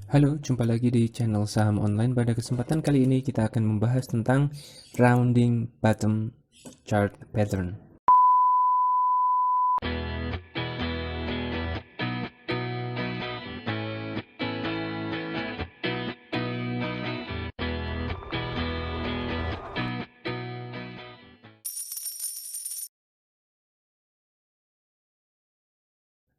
Halo, jumpa lagi di channel Saham Online. Pada kesempatan kali ini kita akan membahas tentang rounding bottom chart pattern.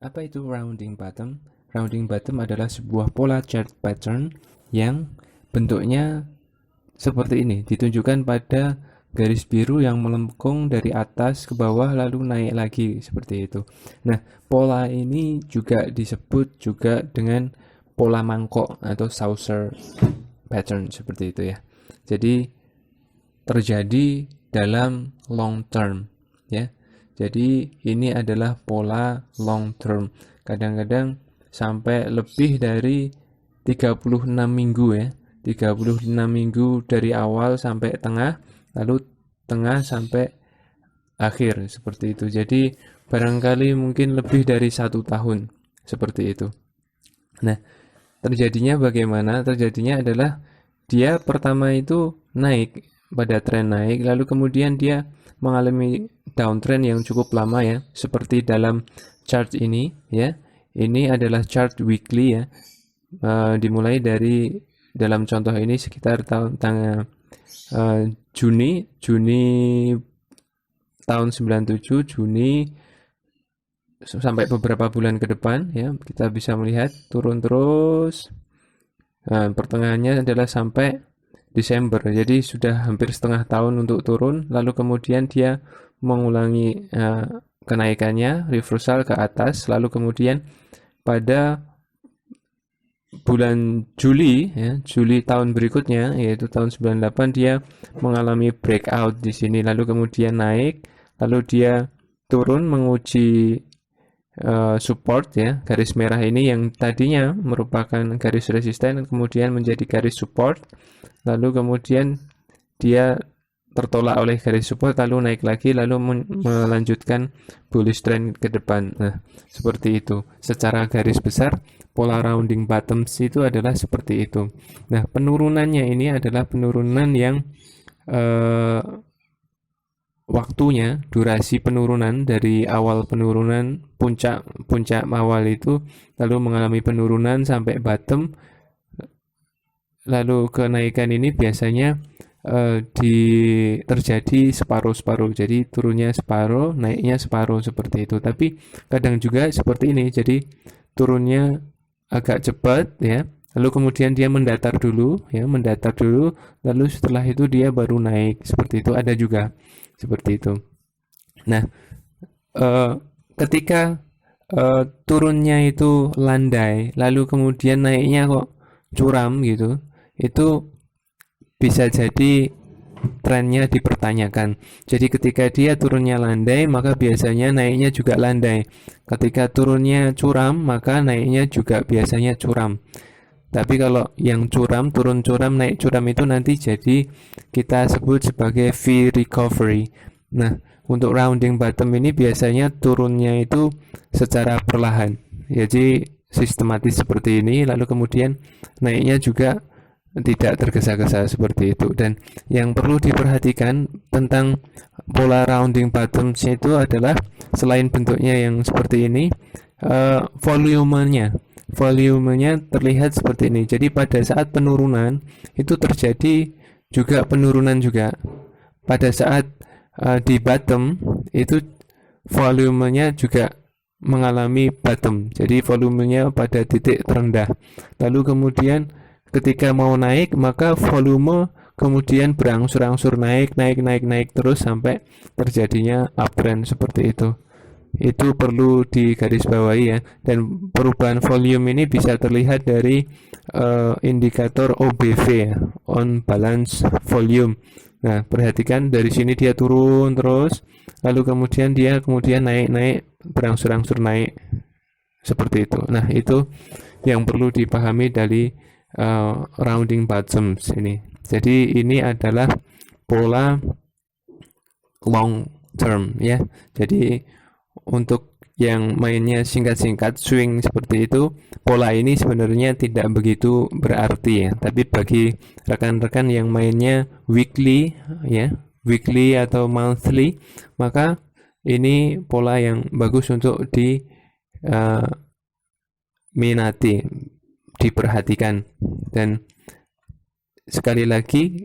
Apa itu rounding bottom? Rounding bottom adalah sebuah pola chart pattern yang bentuknya seperti ini, ditunjukkan pada garis biru yang melengkung dari atas ke bawah lalu naik lagi seperti itu. Nah, pola ini juga disebut juga dengan pola mangkok atau saucer pattern seperti itu ya. Jadi terjadi dalam long term ya. Jadi ini adalah pola long term. Kadang-kadang sampai lebih dari 36 minggu ya. 36 minggu dari awal sampai tengah, lalu tengah sampai akhir seperti itu. Jadi barangkali mungkin lebih dari 1 tahun seperti itu. Nah, terjadinya bagaimana? Terjadinya adalah dia pertama itu naik pada tren naik, lalu kemudian dia mengalami downtrend yang cukup lama ya, seperti dalam chart ini ya. Ini adalah chart weekly ya. Dimulai dari dalam contoh ini sekitar tanggal Juni tahun 97, Juni sampai beberapa bulan ke depan ya, kita bisa melihat turun terus. Nah, pertengahannya adalah sampai Desember, jadi sudah hampir setengah tahun untuk turun, lalu kemudian dia mengulangi kenaikannya, reversal ke atas, lalu kemudian pada bulan Juli ya, Juli tahun berikutnya yaitu tahun 98 dia mengalami breakout di sini, lalu kemudian naik, lalu dia turun menguji support ya, garis merah ini yang tadinya merupakan garis resisten kemudian menjadi garis support, lalu kemudian dia tertolak oleh garis support lalu naik lagi lalu melanjutkan bullish trend ke depan. Nah, seperti itu. Secara garis besar pola rounding bottoms itu adalah seperti itu. Nah, penurunannya ini adalah penurunan yang waktunya, durasi penurunan dari awal penurunan puncak awal itu lalu mengalami penurunan sampai bottom, lalu kenaikan ini biasanya terjadi separuh-separuh, jadi turunnya separuh, naiknya separuh seperti itu. Tapi kadang juga seperti ini, jadi turunnya agak cepat ya, lalu kemudian dia mendatar dulu ya, lalu setelah itu dia baru naik seperti itu, ada juga seperti itu. Nah, ketika turunnya itu landai lalu kemudian naiknya kok curam gitu, itu bisa jadi trennya dipertanyakan. Jadi ketika dia turunnya landai, maka biasanya naiknya juga landai. Ketika turunnya curam, maka naiknya juga biasanya curam. Tapi kalau yang curam, turun curam, naik curam itu nanti jadi kita sebut sebagai V recovery. Nah, untuk rounding bottom ini biasanya turunnya itu secara perlahan. Jadi sistematis seperti ini, lalu kemudian naiknya juga tidak tergesa-gesa seperti itu. Dan yang perlu diperhatikan tentang pola rounding bottoms itu adalah selain bentuknya yang seperti ini, volumenya terlihat seperti ini. Jadi pada saat penurunan itu terjadi juga penurunan juga. Pada saat di bottom itu volumenya juga mengalami bottom. Jadi volumenya pada titik terendah. Lalu kemudian ketika mau naik maka volume kemudian berangsur-angsur naik terus sampai terjadinya uptrend seperti itu. Itu perlu digarisbawahi ya. Dan perubahan volume ini bisa terlihat dari indikator OBV ya, on balance volume. Nah, perhatikan dari sini dia turun terus, lalu kemudian dia naik berangsur-angsur naik seperti itu. Nah, itu yang perlu dipahami dari rounding bottoms ini. Jadi ini adalah pola long term ya. Jadi untuk yang mainnya singkat-singkat, swing seperti itu, pola ini sebenarnya tidak begitu berarti ya. Tapi bagi rekan-rekan yang mainnya weekly ya, weekly atau monthly, maka ini pola yang bagus untuk diminati, diperhatikan. Dan sekali lagi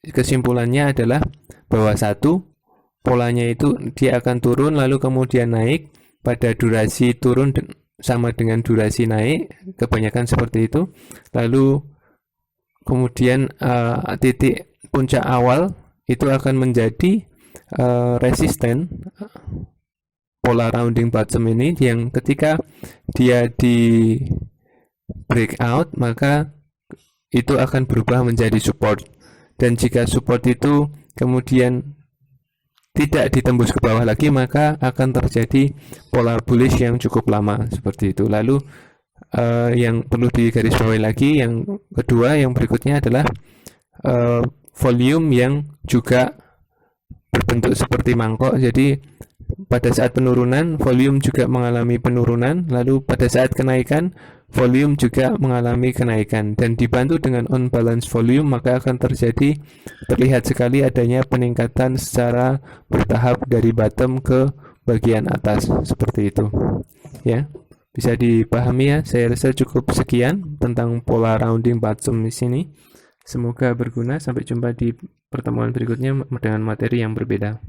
kesimpulannya adalah bahwa satu, polanya itu dia akan turun lalu kemudian naik pada durasi turun sama dengan durasi naik, kebanyakan seperti itu. Lalu kemudian titik puncak awal itu akan menjadi resisten pola rounding bottom ini, yang ketika dia di breakout maka itu akan berubah menjadi support, dan jika support itu kemudian tidak ditembus ke bawah lagi, maka akan terjadi pola bullish yang cukup lama seperti itu. Lalu yang perlu digarisbawahi lagi, yang kedua, yang berikutnya adalah volume yang juga berbentuk seperti mangkok. Jadi pada saat penurunan, volume juga mengalami penurunan, lalu pada saat kenaikan, volume juga mengalami kenaikan, dan dibantu dengan on balance volume, maka akan terlihat sekali adanya peningkatan secara bertahap dari bottom ke bagian atas seperti itu ya. Bisa dipahami ya. Saya rasa cukup sekian tentang pola rounding bottom di sini. Semoga berguna. Sampai jumpa di pertemuan berikutnya dengan materi yang berbeda.